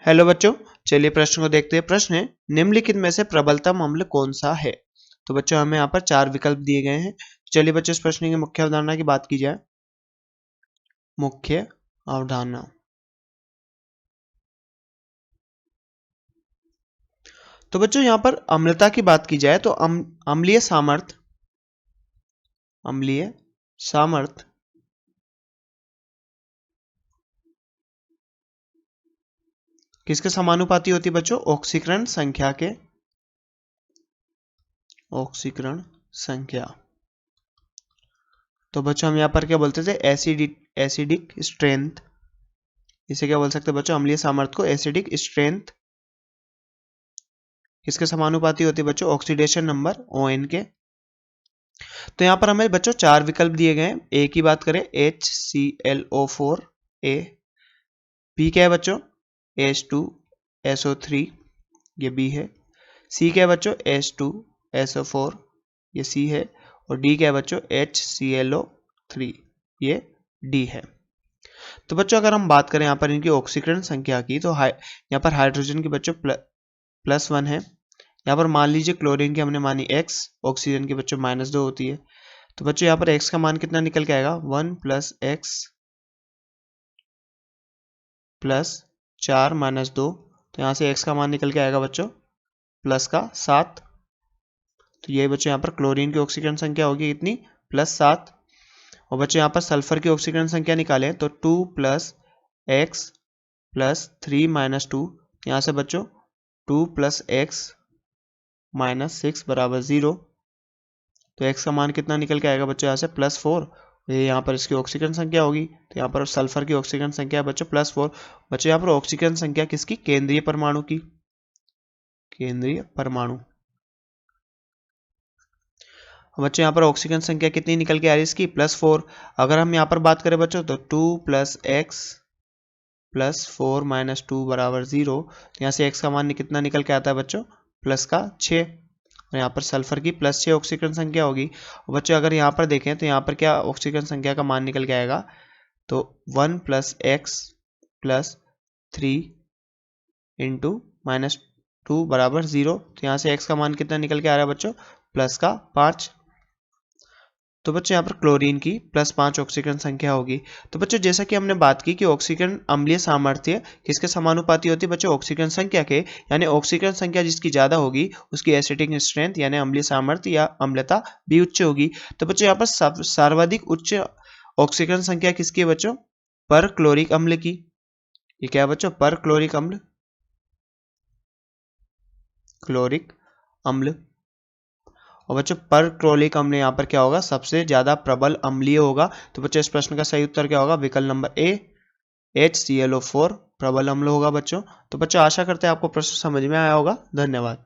Hello बच्चों, चलिए प्रश्न को देखते हैं। प्रश्न है, निम्नलिखित में से प्रबलतम अम्ल कौन सा है। तो बच्चों हमें यहाँ पर 4 विकल्प दिए गए हैं। चलिए बच्चों इस प्रश्न की मुख्य अवधारणा की बात की जाए। मुख्य अवधारणा, तो बच्चों यहाँ पर अम्लता की बात की जाए तो अम्लीय सामर्थ्य किसके समानुपाती होती है बच्चों? ऑक्सीकरण संख्या। तो बच्चों हम यहाँ पर क्या बोलते थे? Acidic strength. इसे क्या बोल सकते हैं बच्चों? अम्लीय सामर्थ्य को एसिडिक स्ट्रेंथ किसके समानुपाती होती है बच्चों? ऑक्सीडेशन नंबर ON के। तो यहाँ पर हमें बच्चों 4 विकल्प दिए गए हैं। ए की बात करें HClO4 A, बी क्या है बच्चों? H2SO3 ये बी है, सी क्या है बच्चों? H2SO4 ये सी है, और डी क्या है बच्चों? HClO3 ये डी है। तो बच्चों अगर हम बात करें यहाँ पर इनकी ऑक्सीकरण संख्या की, तो यहाँ पर हाइड्रोजन की बच्चों +1 है। यहाँ पर मान लीजिए क्लोरीन की हमने मानी x, ऑक्सीजन की बच्चों -2 होती है। तो बच्चों यहाँ पर x का मान कितना निकल के आएगा? 1 + x + 4 - 2। तो यहाँ से x का मान निकल के आएगा बच्चों +7। तो ये बच्चों यहाँ पर क्लोरीन की ऑक्सीकरण संख्या होगी कितनी? +7। और बच्चों यहाँ पर सल्फर की ऑक्सीकरण संख्या निकालें तो 2 + x + 3 - 2। यहाँ से बच्चों 2 + x - 6 = 0। तो x का मान कितना निकल के आएगा बच्चों? यहाँ से +4। ये यहाँ पर इसकी ऑक्सीकरण संख्या होगी। तो यहाँ पर सल्फर की ऑक्सीकरण संख्या है बच्चों +4। बच्चों यहाँ पर ऑक्सीकरण संख्या किसकी? केंद्रीय परमाणु की। केंद्रीय परमाणु। बच्चों यहाँ पर ऑक्सीजन संख्या कितनी निकल के आ रही है इसकी? +4। अगर हम यहाँ पर बात करें बच्चों तो 2 + x + 4 - 2 = 0। तो यहाँ से x का मान कितना निकल के आता है बच्चों? +6। और यहाँ पर सल्फर की +6 ऑक्सीजन संख्या होगी। और बच्चों अगर यहाँ पर देखें तो यहाँ पर क्या ऑक्सीजन संख्या का मान निकल के आएगा? तो 1 + x + 3 × -2 = 0। तो यहाँ से x का मान कितना निकल के आ रहा है बच्चों? +5। तो बच्चों यहाँ पर क्लोरीन की +5 ऑक्सीकरण संख्या होगी। तो बच्चों जैसा कि हमने बात की कि ऑक्सीकरण अम्लीय सामर्थ्य किसके समानुपाती होती है बच्चों? ऑक्सीकरण संख्या के। यानी ऑक्सीकरण संख्या जिसकी ज्यादा होगी उसकी एसिडिक स्ट्रेंथ यानी अम्लीय सामर्थ्य या अम्लता भी उच्च होगी। तो बच्चों यहाँ पर सर्वाधिक उच्च ऑक्सीकरण संख्या किसकी है बच्चों? पर क्लोरिक अम्ल की। ये क्या है बच्चों? पर क्लोरिक अम्ल, क्लोरिक अम्ल। और बच्चों पर क्लोरिक अम्ल यहाँ पर क्या होगा? सबसे ज्यादा प्रबल अम्लीय होगा। तो बच्चों इस प्रश्न का सही उत्तर क्या होगा? विकल्प नंबर A HClO4 प्रबल अम्ल होगा बच्चों। तो बच्चों आशा करते हैं आपको प्रश्न समझ में आया होगा। धन्यवाद।